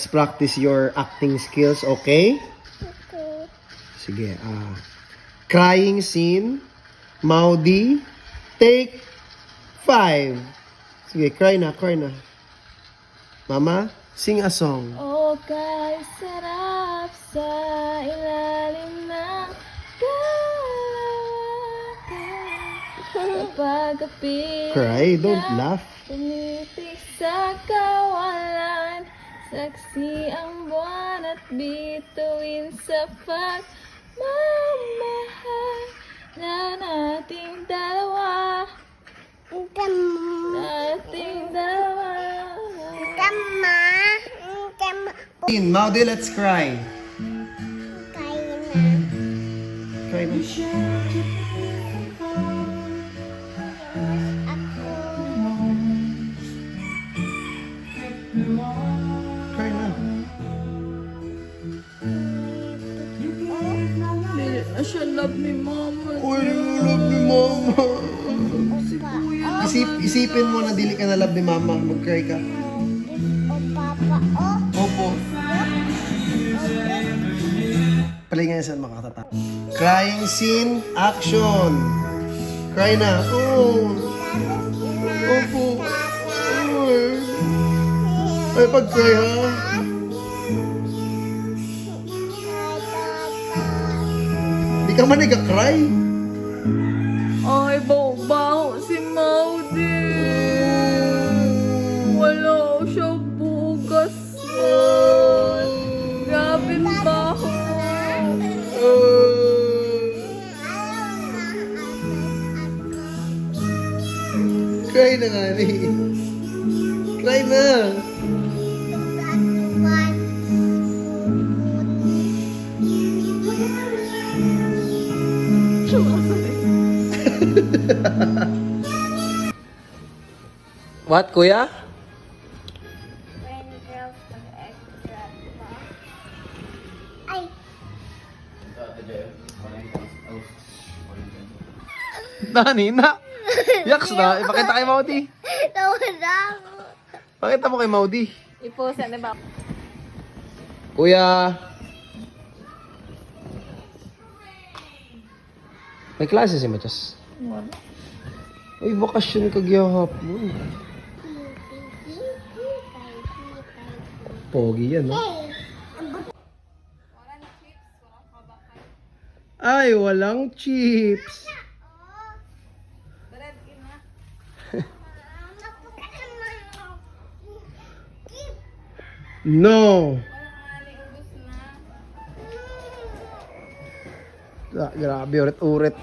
let's practice your acting skills, okay? Okay. Sige, crying scene, Maudi, take 5. Sige, cry na. Mama, sing a song. Oh, kay sarap sa ilalim ng kalawakan. Kapag-apit Cry, don't laugh. tumitik sa kawalan. Saksi ang buwan at bituin sa pagmamahal na nating dalawa. Nating dalawa. Maudi, let's cry. Cry na. Cry na. Hindi na siya love ni mama. Uy, love ni mama. Isipin mo na dili ka na love ni mama. Mag-cry ka. Opo. Palingay saan makatata. Crying scene, action. Cry na. Oh. Opo. Ay, pag-cry ha. Di ka man nag-cry. Ay, baho si Maudi. Wala siya bugas man. Grabe baho. Cry na nga ni. Cry na. What, kuya? Ay, Nani na. Yaks na. Ipakita kay Maudi. nawala ako. Pakita mo kay Maudi. Iposa na ba? Kuya. May klase si Machas. Wala. Ay, bakasyon kagyahapon. Pogi yan, no? Ay, walang chips. No. Grabe, urit-urit.